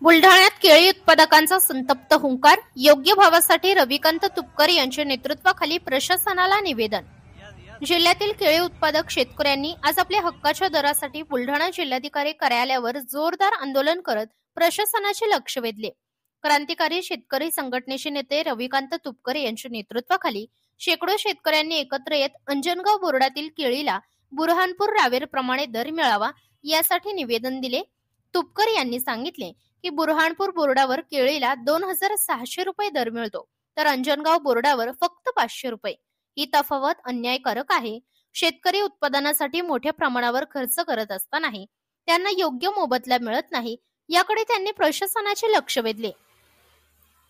बुलढाण्यात केळी उत्पादकांचा संतप्त हुंकार, योग्य भावासाठी रविकांत तुपकर यांच्या नेतृत्वाखाली प्रशासनाला निवेदन। जिल्ह्यातील केळी उत्पादक शेतकऱ्यांनी आज आपल्या हक्काच्या दरासाठी बुलढाणा जिल्हाधिकारी कार्यालयावर जोरदार आंदोलन करत प्रशासनाचे लक्ष वेधले। क्रांतिकारी शेतकरी संघटनेचे नेते रविकांत तुपकर यांच्या नेतृत्वाखाली शेकडो शेतकऱ्यांनी एकत्र येत अंजनगाव बोर्डातील केळीला बुरहानपूर रावेर प्रमाणे दर मिळावा यासाठी निवेदन दिले। तुपकर यांनी सांगितले की बुरहानपूर बोर्डावर केळीला 2600 रुपये दर मिळतो, तर अंजनगाव बोर्डावर फक्त 500 रुपये। ही तफावत अन्यायकारक आहे। शेतकरी उत्पादनासाठी मोठ्या प्रमाणावर खर्च करत असतानाही त्यांना योग्य मोबदला मिळत नाही, याकडे त्यांनी प्रशासनाचे लक्ष वेधले।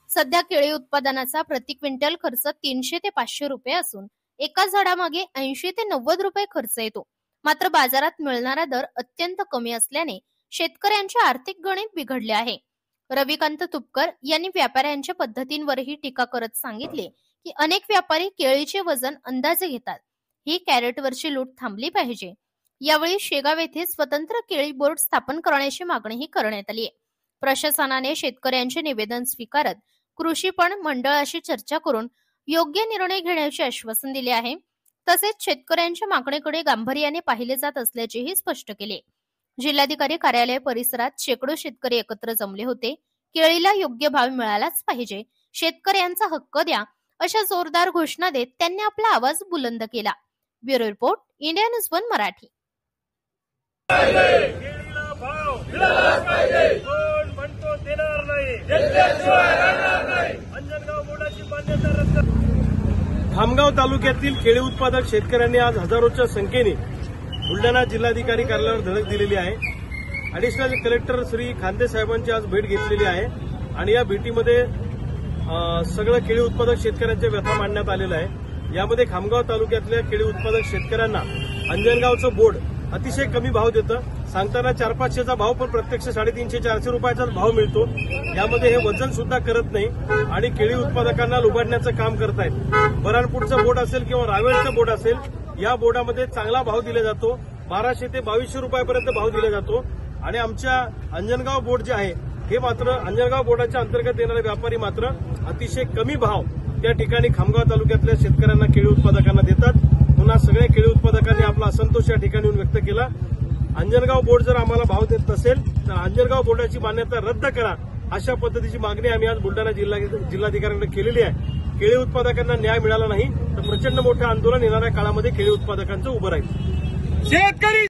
सध्या केळी उत्पादनाचा प्रति क्विंटल खर्च 300 ते 500 रुपये असून एका झाडामागे 80 ते 90 रुपये खर्च येतो। मात्र बाजारात मिळणारा दर अत्यंत कमी असल्याने शेतकऱ्यांचे आर्थिक गणित बिघडले आहे। रविकांत तुपकर यांनी व्यापाऱ्यांच्या पद्धतींवरही टीका करत सांगितले की अनेक व्यापारी केळीचे वजन अंदाजे घेतात। ही कॅरेटवरची लूट थांबली पाहिजे। यावेळी शेगाव येथे स्वतंत्र केळी बोर्ड स्थापन करण्याची मागणीही करण्यात आली आहे। प्रशासनाने शेतकऱ्यांचे निवेदन स्वीकारत कृषी पण मंडळाशी चर्चा करून योग्य निर्णय घेण्याचे आश्वासन दिले आहे। तसेच शेतकऱ्यांच्या मागणीकडे गांभीर्याने पाहिले जात असल्याचेही स्पष्ट केले। जिल्हाधिकारी कार्यालय परिसरात शेकडो शेतकरी एकत्र जमले होते। केळीला योग्य भाव मिळालाच पाहिजे, शेतकऱ्यांचा हक्क द्या, अशा जोरदार घोषणा देत त्यांनी आपला आवाज बुलंद केला। Bureau report, India news 1 Marathi. Khamgaon तालुक्यातील केळी उत्पादक शेतकऱ्यांनी आज हजारोच्या संख्येने बुलढाणा जिल्हाधिकारी कार्यालयावर धडक दिलेली आहे। ॲडिशनल कलेक्टर श्री खांदे साहेबांची आज भेट घेतलेली आहे आणि या भेटीमध्ये सगळं केळी उत्पादक शेतकऱ्यांच्या व्यथा मांडण्यात आलेला आहे। यामध्ये खामगाव तालुक्यातल्या केळी उत्पादक शेतकऱ्यांना अंजनगावचं बोर्ड अतिशय कमी भाव देतं, सांगताना 400-500चा भाव, पण प्रत्यक्ष 350-400 रुपयाचाच भाव मिळतो। यामध्ये हे वजन सुद्धा करत नाही आणि केळी उत्पादकांना लुबाडण्याचं काम करतायत। बुरहानपूरचं बोर्ड असेल किंवा रावेरचं बोर्ड असेल, या बोर्डामध्ये चांगला भाव दिला जातो, 1200 ते 2200 रुपयापर्यंत भाव दिला जातो। आणि आमच्या अंजनगाव बोर्ड जे आहे हे मात्र अंजनगाव बोर्डाच्या अंतर्गत येणारे व्यापारी मात्र अतिशय कमी भाव त्या ठिकाणी खामगाव तालुक्यातल्या शेतकऱ्यांना केळी उत्पादकांना देतात। पुन्हा सगळ्या केळी उत्पादकांनी आपला असंतोष या ठिकाणी व्यक्त केला। अंजनगाव बोर्ड जर आम्हाला भाव देत नसेल तर अंजनगाव बोर्डाची मान्यता रद्द करा, अशा पद्धतीची मागणी आम्ही आज बुलढाणा जिल्हाधिकाऱ्यांकडे केलेली आहे। केळी उत्पादकांना न्याय मिळाला नाही तर प्रचंड मोठं आंदोलन येणाऱ्या काळामध्ये केळी उत्पादकांचं उभं राहील। शेतकरी